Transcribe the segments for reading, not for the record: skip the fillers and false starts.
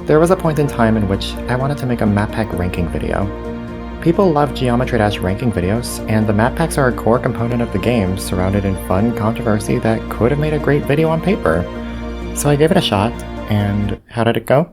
There was a point in time in which I wanted to make a map pack ranking video. People love Geometry Dash ranking videos, and the map packs are a core component of the game, surrounded in fun controversy that could have made a great video on paper. So I gave it a shot, and how did it go?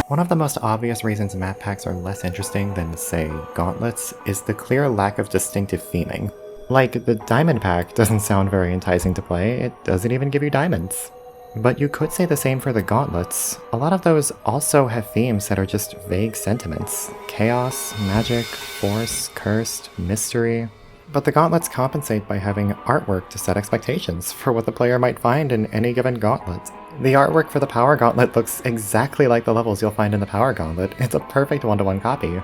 One of the most obvious reasons map packs are less interesting than, say, Gauntlets is the clear lack of distinctive theming. Like, the Diamond pack doesn't sound very enticing to play, it doesn't even give you diamonds. But you could say the same for the Gauntlets. A lot of those also have themes that are just vague sentiments. Chaos, magic, force, cursed, mystery. But the Gauntlets compensate by having artwork to set expectations for what the player might find in any given Gauntlet. The artwork for the Power Gauntlet looks exactly like the levels you'll find in the Power Gauntlet. It's a perfect one-to-one copy.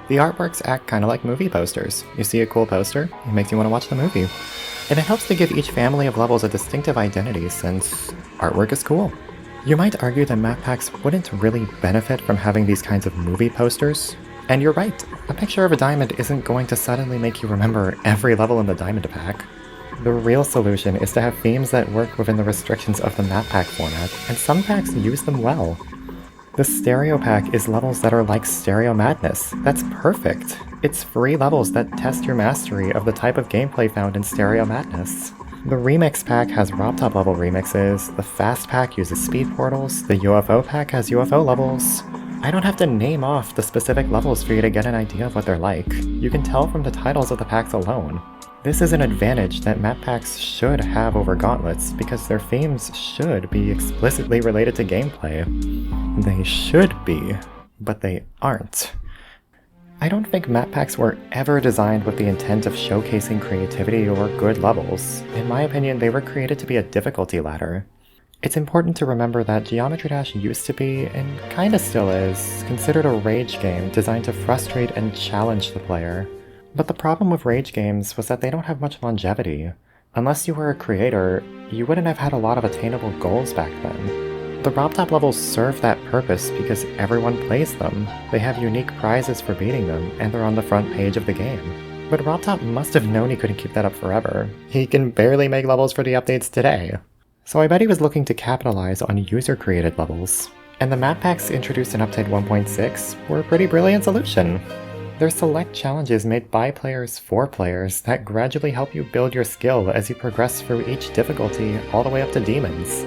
The artworks act kinda like movie posters. You see a cool poster, it makes you want to watch the movie. And it helps to give each family of levels a distinctive identity since artwork is cool. You might argue that map packs wouldn't really benefit from having these kinds of movie posters. And you're right, a picture of a diamond isn't going to suddenly make you remember every level in the diamond pack. The real solution is to have themes that work within the restrictions of the map pack format, and some packs use them well. The Stereo pack is levels that are like Stereo Madness. That's perfect. It's free levels that test your mastery of the type of gameplay found in Stereo Madness. The Remix pack has RobTop level remixes, the Fast pack uses speed portals, the UFO pack has UFO levels. I don't have to name off the specific levels for you to get an idea of what they're like. You can tell from the titles of the packs alone. This is an advantage that map packs should have over Gauntlets, because their themes should be explicitly related to gameplay. They should be, but they aren't. I don't think map packs were ever designed with the intent of showcasing creativity or good levels. In my opinion, they were created to be a difficulty ladder. It's important to remember that Geometry Dash used to be, and kinda still is, considered a rage game designed to frustrate and challenge the player. But the problem with rage games was that they don't have much longevity. Unless you were a creator, you wouldn't have had a lot of attainable goals back then. The RobTop levels serve that purpose because everyone plays them. They have unique prizes for beating them, and they're on the front page of the game. But RobTop must have known he couldn't keep that up forever. He can barely make levels for the updates today. So I bet he was looking to capitalize on user-created levels. And the map packs introduced in Update 1.6 were a pretty brilliant solution. They're select challenges made by players for players that gradually help you build your skill as you progress through each difficulty all the way up to demons.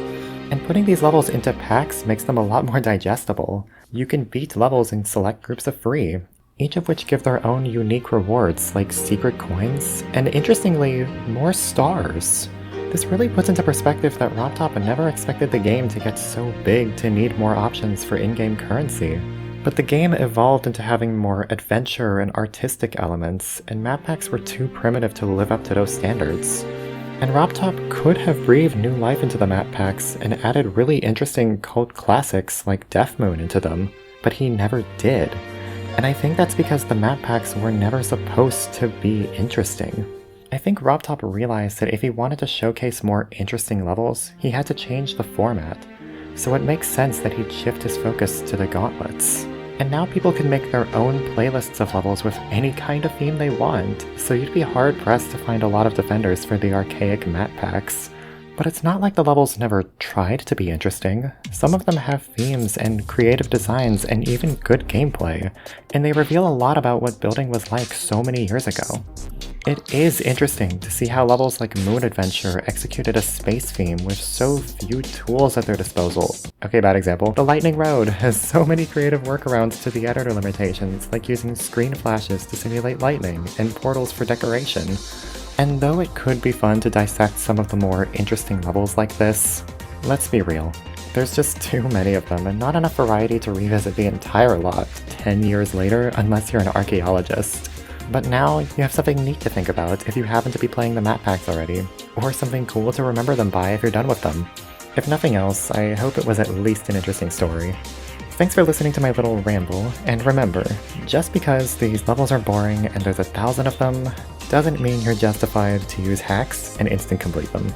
And putting these levels into packs makes them a lot more digestible. You can beat levels in select groups of 3, each of which give their own unique rewards like secret coins, and interestingly, more stars. This really puts into perspective that RobTop never expected the game to get so big to need more options for in-game currency. But the game evolved into having more adventure and artistic elements, and map packs were too primitive to live up to those standards. And RobTop could have breathed new life into the map packs and added really interesting cult classics like Death Moon into them, but he never did. And I think that's because the map packs were never supposed to be interesting. I think RobTop realized that if he wanted to showcase more interesting levels, he had to change the format. So it makes sense that he'd shift his focus to the Gauntlets. And now people can make their own playlists of levels with any kind of theme they want, so you'd be hard-pressed to find a lot of defenders for the archaic map packs. But it's not like the levels never tried to be interesting. Some of them have themes and creative designs and even good gameplay, and they reveal a lot about what building was like so many years ago. It is interesting to see how levels like Moon Adventure executed a space theme with so few tools at their disposal. Okay, bad example. The Lightning Road has so many creative workarounds to the editor limitations, like using screen flashes to simulate lightning and portals for decoration. And though it could be fun to dissect some of the more interesting levels like this, let's be real. There's just too many of them and not enough variety to revisit the entire lot 10 years later unless you're an archaeologist. But now you have something neat to think about if you happen to be playing the map packs already, or something cool to remember them by if you're done with them. If nothing else, I hope it was at least an interesting story. Thanks for listening to my little ramble, and remember, just because these levels are boring and there's 1,000 of them, doesn't mean you're justified to use hacks and instant complete them.